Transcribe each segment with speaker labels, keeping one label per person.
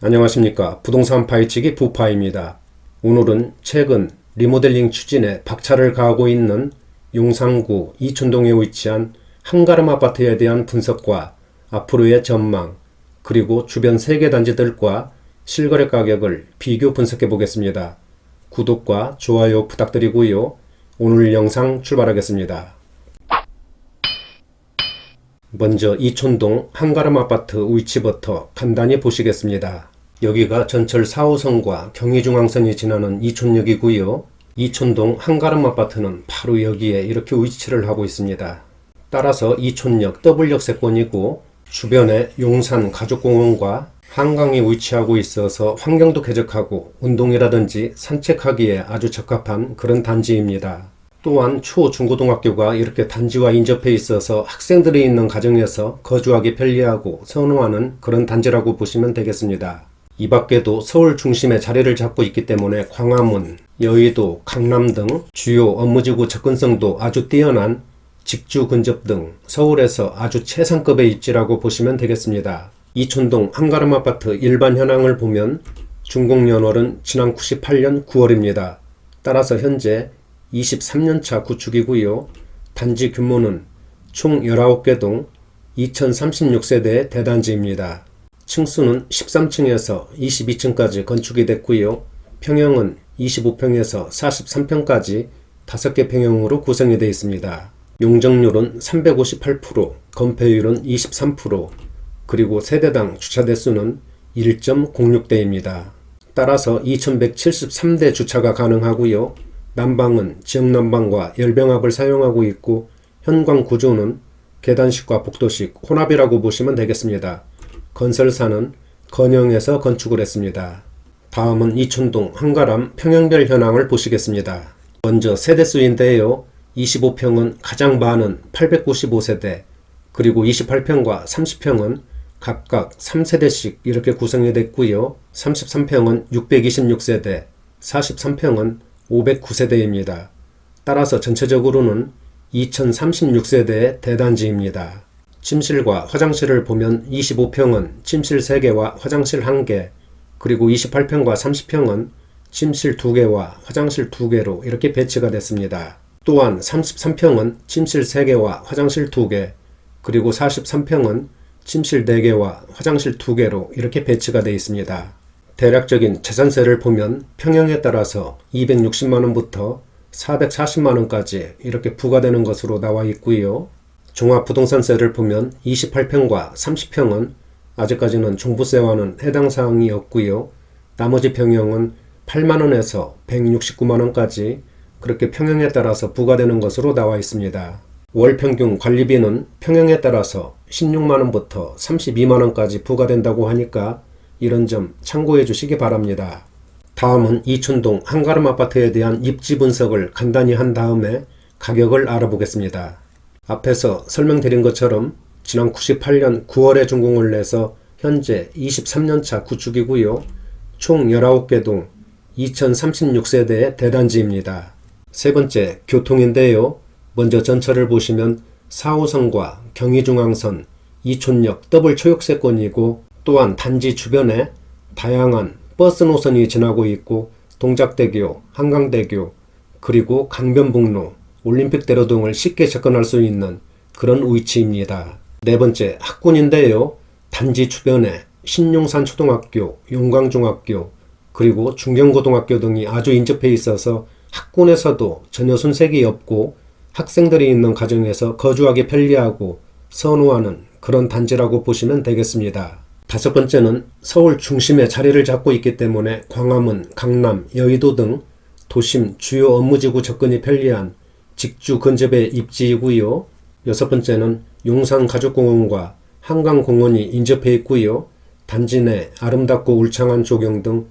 Speaker 1: 안녕하십니까. 부동산 파헤치기 부파입니다. 오늘은 최근 리모델링 추진에 박차를 가하고 있는 용산구 이촌동에 위치한 한가름 아파트에 대한 분석과 앞으로의 전망, 그리고 주변 3개 단지들과 실거래 가격을 비교 분석해 보겠습니다. 구독과 좋아요 부탁드리고요. 오늘 영상 출발하겠습니다. 먼저 이촌동 한가름 아파트 위치부터 간단히 보시겠습니다. 여기가 전철 4호선과 경의중앙선이 지나는 이촌역이고요. 이촌동 한가름 아파트는 바로 여기에 이렇게 위치를 하고 있습니다. 따라서 이촌역 더블역세권이고 주변에 용산 가족공원과 한강이 위치하고 있어서 환경도 쾌적하고 운동이라든지 산책하기에 아주 적합한 그런 단지입니다. 또한 초, 중고등학교가 이렇게 단지와 인접해 있어서 학생들이 있는 가정에서 거주하기 편리하고 선호하는 그런 단지라고 보시면 되겠습니다. 이 밖에도 서울 중심에 자리를 잡고 있기 때문에 광화문, 여의도, 강남 등 주요 업무지구 접근성도 아주 뛰어난 직주 근접 등 서울에서 아주 최상급의 입지라고 보시면 되겠습니다. 이촌동 한가름 아파트 일반 현황을 보면 준공연월은 지난 98년 9월입니다. 따라서 현재 23년차 구축이고요. 단지 규모는 총 19개 동 2036세대의 대단지입니다. 층수는 13층에서 22층까지 건축이 됐고요. 평형은 25평에서 43평까지 5개 평형으로 구성이 되어 있습니다. 용적률은 358%, 건폐율은 23%, 그리고 세대당 주차 대수는 1.06대입니다. 따라서 2173대 주차가 가능하고요. 난방은 지역난방과 열병합을 사용하고 있고 현관 구조는 계단식과 복도식 혼합이라고 보시면 되겠습니다. 건설사는 건영에서 건축을 했습니다. 다음은 이촌동 한가람 평형별 현황을 보시겠습니다. 먼저 세대수인데요. 25평은 가장 많은 895세대, 그리고 28평과 30평은 각각 3세대씩 이렇게 구성이 됐고요. 33평은 626세대, 43평은 509세대입니다. 따라서 전체적으로는 2036세대의 대단지입니다. 침실과 화장실을 보면 25평은 침실 3개와 화장실 1개, 그리고 28평과 30평은 침실 2개와 화장실 2개로 이렇게 배치가 됐습니다. 또한 33평은 침실 3개와 화장실 2개, 그리고 43평은 침실 4개와 화장실 2개로 이렇게 배치가 되어 있습니다. 대략적인 재산세를 보면 평형에 따라서 260만원부터 440만원까지 이렇게 부과되는 것으로 나와 있고요. 종합부동산세를 보면 28평과 30평은 아직까지는 종부세와는 해당 사항이 없고요. 나머지 평형은 8만원에서 169만원까지 그렇게 평형에 따라서 부과되는 것으로 나와 있습니다. 월평균 관리비는 평형에 따라서 16만원부터 32만원까지 부과된다고 하니까 이런 점 참고해 주시기 바랍니다. 다음은 이촌동 한가름 아파트에 대한 입지 분석을 간단히 한 다음에 가격을 알아보겠습니다. 앞에서 설명드린 것처럼 지난 98년 9월에 준공을 해서 현재 23년차 구축이고요. 총 19개 동 2036세대의 대단지입니다. 세 번째, 교통인데요. 먼저 전철을 보시면 4호선과 경의중앙선, 이촌역 더블 초역세권이고 또한 단지 주변에 다양한 버스 노선이 지나고 있고 동작대교, 한강대교, 그리고 강변북로, 올림픽대로 등을 쉽게 접근할 수 있는 그런 위치입니다. 네 번째, 학군인데요. 단지 주변에 신용산초등학교, 용광중학교, 그리고 중경고등학교 등이 아주 인접해 있어서 학군에서도 전혀 손색이 없고 학생들이 있는 가정에서 거주하기 편리하고 선호하는 그런 단지라고 보시면 되겠습니다. 다섯 번째는 서울 중심에 자리를 잡고 있기 때문에 광화문, 강남, 여의도 등 도심 주요 업무지구 접근이 편리한 직주 근접의 입지이고요. 여섯 번째는 용산 가족공원과 한강공원이 인접해 있고요. 단지 내 아름답고 울창한 조경 등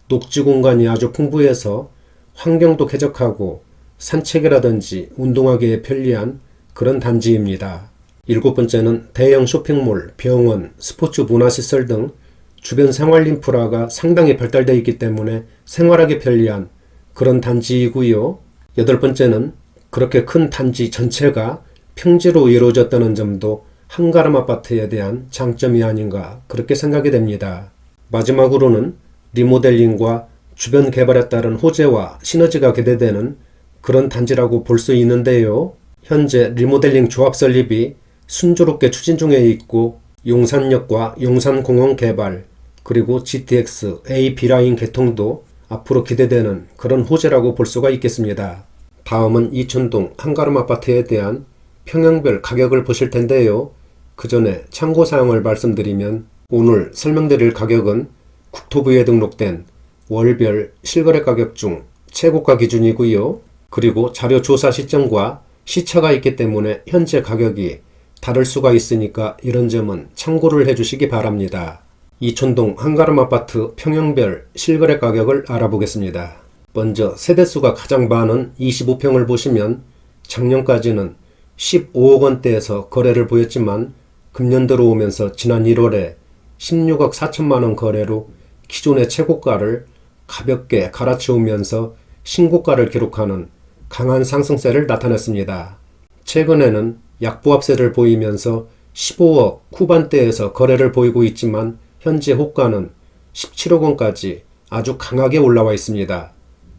Speaker 1: 녹지 공간이 아주 풍부해서 환경도 쾌적하고 산책이라든지 운동하기에 편리한 그런 단지입니다. 일곱 번째는 대형 쇼핑몰, 병원, 스포츠 문화시설 등 주변 생활 인프라가 상당히 발달되어 있기 때문에 생활하기 편리한 그런 단지이고요. 여덟 번째는 그렇게 큰 단지 전체가 평지로 이루어졌다는 점도 한가름 아파트에 대한 장점이 아닌가 그렇게 생각이 됩니다. 마지막으로는 리모델링과 주변 개발에 따른 호재와 시너지가 기대되는 그런 단지라고 볼 수 있는데요. 현재 리모델링 조합 설립이 순조롭게 추진 중에 있고 용산역과 용산공원 개발 그리고 GTX A, B라인 개통도 앞으로 기대되는 그런 호재라고 볼 수가 있겠습니다. 다음은 이촌동 한가름 아파트에 대한 평형별 가격을 보실 텐데요. 그 전에 참고사항을 말씀드리면 오늘 설명드릴 가격은 국토부에 등록된 월별 실거래 가격 중 최고가 기준이고요. 그리고 자료 조사 시점과 시차가 있기 때문에 현재 가격이 다를 수가 있으니까 이런 점은 참고를 해주시기 바랍니다. 이촌동 한가름 아파트 평형별 실거래 가격을 알아보겠습니다. 먼저 세대수가 가장 많은 25평을 보시면 작년까지는 15억 원대에서 거래를 보였지만 금년 들어오면서 지난 1월에 16억 4천만 원 거래로 기존의 최고가를 가볍게 갈아치우면서 신고가를 기록하는 강한 상승세를 나타냈습니다. 최근에는 약보합세를 보이면서 15억 후반대에서 거래를 보이고 있지만 현재 호가는 17억 원까지 아주 강하게 올라와 있습니다.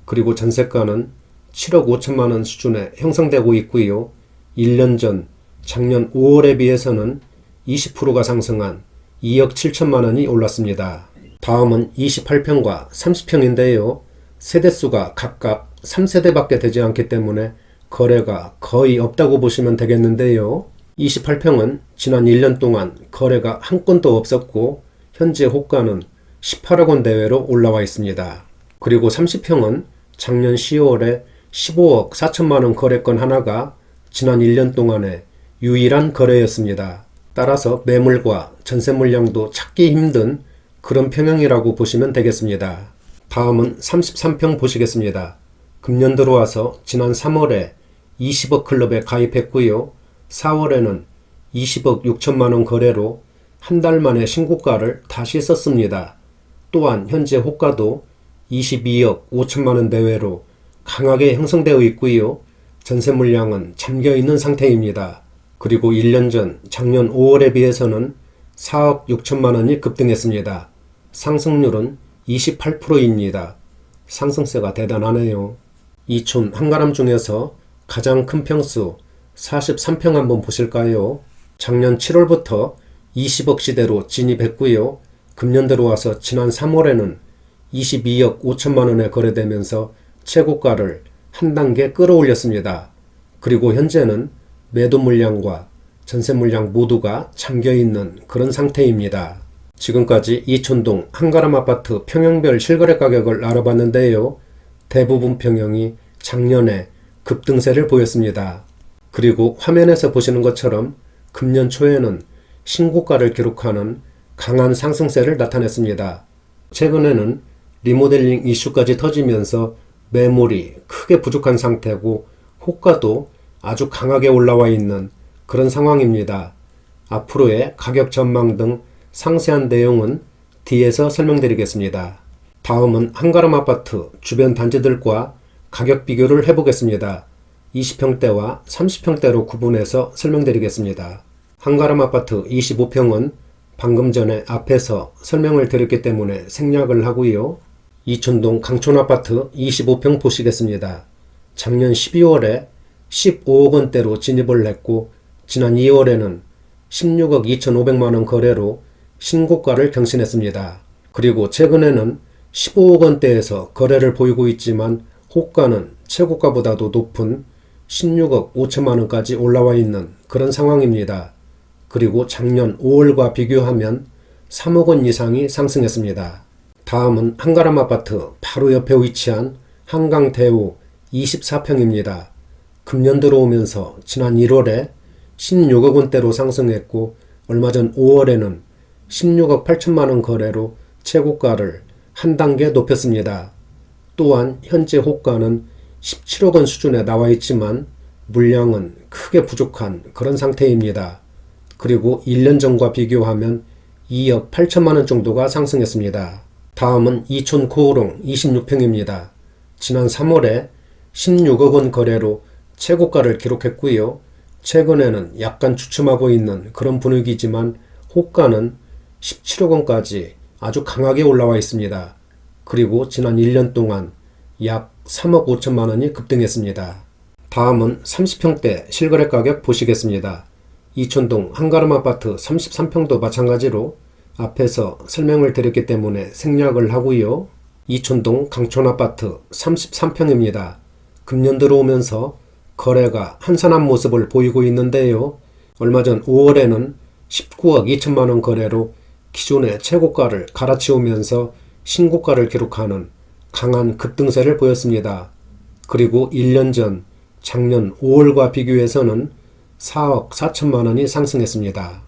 Speaker 1: 그리고 전세가는 7억 5천만 원 수준에 형성되고 있고요. 1년 전 작년 5월에 비해서는 20%가 상승한 2억 7천만 원이 올랐습니다. 다음은 28평과 30평인데요. 세대수가 각각 3세대밖에 되지 않기 때문에 거래가 거의 없다고 보시면 되겠는데요. 28평은 지난 1년 동안 거래가 한 건도 없었고 현재 호가는 18억 원 대외로 올라와 있습니다. 그리고 30평은 작년 10월에 15억 4천만 원 거래건 하나가 지난 1년 동안의 유일한 거래였습니다. 따라서 매물과 전세 물량도 찾기 힘든 그런 평형이라고 보시면 되겠습니다. 다음은 33평 보시겠습니다. 금년 들어와서 지난 3월에 20억 클럽에 가입했고요. 4월에는 20억 6천만 원 거래로 한 달 만에 신고가를 다시 썼습니다. 또한 현재 호가도 22억 5천만 원 내외로 강하게 형성되어 있고요. 전세 물량은 잠겨 있는 상태입니다. 그리고 1년 전 작년 5월에 비해서는 4억 6천만 원이 급등했습니다. 상승률은 28%입니다. 상승세가 대단하네요. 이촌 한가람 중에서 가장 큰 평수 43평 한번 보실까요? 작년 7월부터 20억 시대로 진입했고요. 금년 들어와서 지난 3월에는 22억 5천만 원에 거래되면서 최고가를 한 단계 끌어올렸습니다. 그리고 현재는 매도 물량과 전세 물량 모두가 잠겨있는 그런 상태입니다. 지금까지 이촌동 한가람 아파트 평형별 실거래 가격을 알아봤는데요. 대부분 평형이 작년에 급등세를 보였습니다. 그리고 화면에서 보시는 것처럼 금년 초에는 신고가를 기록하는 강한 상승세를 나타냈습니다. 최근에는 리모델링 이슈까지 터지면서 매물이 크게 부족한 상태고 호가도 아주 강하게 올라와 있는 그런 상황입니다. 앞으로의 가격 전망 등 상세한 내용은 뒤에서 설명드리겠습니다. 다음은 한가람 아파트 주변 단지들과 가격 비교를 해보겠습니다. 20평대와 30평대로 구분해서 설명드리겠습니다. 한가람 아파트 25평은 방금 전에 앞에서 설명을 드렸기 때문에 생략을 하고요. 이촌동 강촌 아파트 25평 보시겠습니다. 작년 12월에 15억 원대로 진입을 했고 지난 2월에는 16억 2,500만 원 거래로 신고가를 경신했습니다. 그리고 최근에는 15억 원대에서 거래를 보이고 있지만 호가는 최고가보다도 높은 16억 5천만 원까지 올라와 있는 그런 상황입니다. 그리고 작년 5월과 비교하면 3억 원 이상이 상승했습니다. 다음은 한가람 아파트 바로 옆에 위치한 한강대우 24평입니다. 금년 들어오면서 지난 1월에 16억 원대로 상승했고 얼마 전 5월에는 16억 8천만 원 거래로 최고가를 한 단계 높였습니다. 또한 현재 호가는 17억 원 수준에 나와 있지만 물량은 크게 부족한 그런 상태입니다. 그리고 1년 전과 비교하면 2억 8천만 원 정도가 상승했습니다. 다음은 이촌 코오롱 26평입니다. 지난 3월에 16억 원 거래로 최고가를 기록했고요. 최근에는 약간 주춤하고 있는 그런 분위기지만 호가는 17억 원까지 아주 강하게 올라와 있습니다. 그리고 지난 1년 동안 약 3억 5천만 원이 급등했습니다. 다음은 30평대 실거래 가격 보시겠습니다. 이촌동 한가름 아파트 33평도 마찬가지로 앞에서 설명을 드렸기 때문에 생략을 하고요. 이촌동 강촌 아파트 33평입니다. 금년 들어오면서 거래가 한산한 모습을 보이고 있는데요. 얼마 전 5월에는 19억 2천만 원 거래로 기존의 최고가를 갈아치우면서 신고가를 기록하는 강한 급등세를 보였습니다. 그리고 1년 전 작년 5월과 비교해서는 4억 4천만 원이 상승했습니다.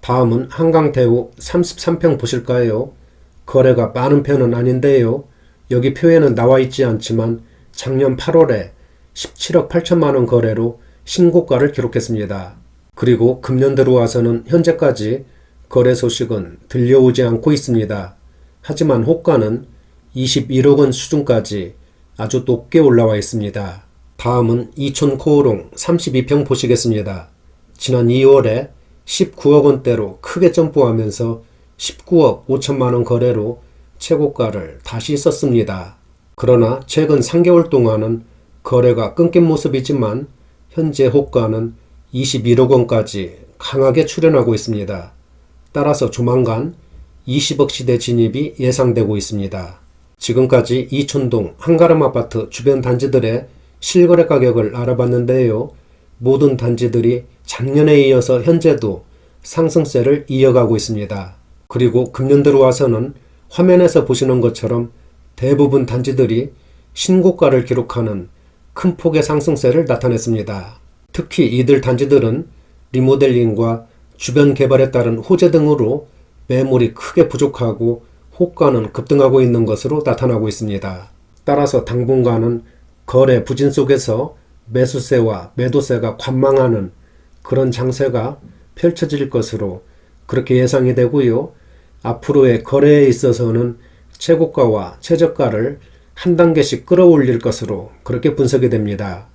Speaker 1: 다음은 한강대우 33평 보실까요? 거래가 많은 편은 아닌데요. 여기 표에는 나와 있지 않지만 작년 8월에 17억 8천만 원 거래로 신고가를 기록했습니다. 그리고 금년 들어와서는 현재까지 거래 소식은 들려오지 않고 있습니다. 하지만 호가는 21억 원 수준까지 아주 높게 올라와 있습니다. 다음은 이촌 코오롱 32평 보시겠습니다. 지난 2월에 19억 원대로 크게 점프하면서 19억 5천만 원 거래로 최고가를 다시 썼습니다. 그러나 최근 3개월 동안은 거래가 끊긴 모습이지만 현재 호가는 21억 원까지 강하게 출현하고 있습니다. 따라서 조만간 20억 시대 진입이 예상되고 있습니다. 지금까지 이촌동 한가름 아파트 주변 단지들의 실거래 가격을 알아봤는데요. 모든 단지들이 작년에 이어서 현재도 상승세를 이어가고 있습니다. 그리고 금년 들어와서는 화면에서 보시는 것처럼 대부분 단지들이 신고가를 기록하는 큰 폭의 상승세를 나타냈습니다. 특히 이들 단지들은 리모델링과 주변 개발에 따른 호재 등으로 매물이 크게 부족하고 호가는 급등하고 있는 것으로 나타나고 있습니다. 따라서 당분간은 거래 부진 속에서 매수세와 매도세가 관망하는 그런 장세가 펼쳐질 것으로 그렇게 예상이 되고요. 앞으로의 거래에 있어서는 최고가와 최저가를 한 단계씩 끌어올릴 것으로 그렇게 분석이 됩니다.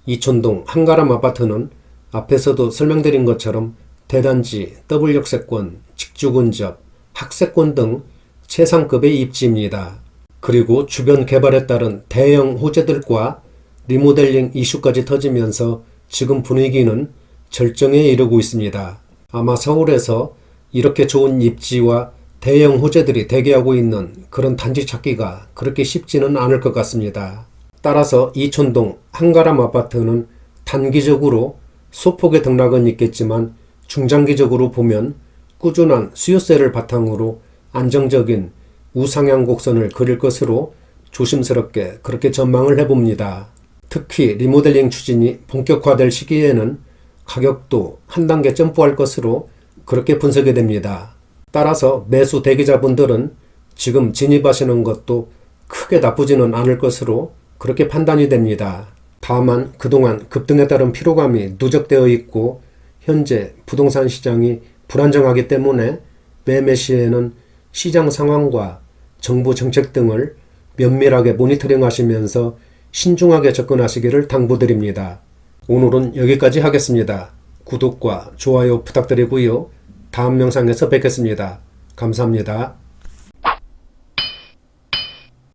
Speaker 1: 이촌동 한가람 아파트는 앞에서도 설명드린 것처럼 대단지, 더블역세권, 직주근접, 학세권 등 최상급의 입지입니다. 그리고 주변 개발에 따른 대형 호재들과 리모델링 이슈까지 터지면서 지금 분위기는 절정에 이르고 있습니다. 아마 서울에서 이렇게 좋은 입지와 대형 호재들이 대기하고 있는 그런 단지 찾기가 그렇게 쉽지는 않을 것 같습니다. 따라서 이촌동 한가람 아파트는 단기적으로 소폭의 등락은 있겠지만 중장기적으로 보면 꾸준한 수요세를 바탕으로 안정적인 우상향 곡선을 그릴 것으로 조심스럽게 그렇게 전망을 해봅니다. 특히 리모델링 추진이 본격화될 시기에는 가격도 한 단계 점프할 것으로 그렇게 분석이 됩니다. 따라서 매수 대기자분들은 지금 진입하시는 것도 크게 나쁘지는 않을 것으로 그렇게 판단이 됩니다. 다만 그동안 급등에 따른 피로감이 누적되어 있고 현재 부동산 시장이 불안정하기 때문에 매매 시에는 시장 상황과 정부 정책 등을 면밀하게 모니터링 하시면서 신중하게 접근하시기를 당부드립니다. 오늘은 여기까지 하겠습니다. 구독과 좋아요 부탁드리고요. 다음 영상에서 뵙겠습니다. 감사합니다.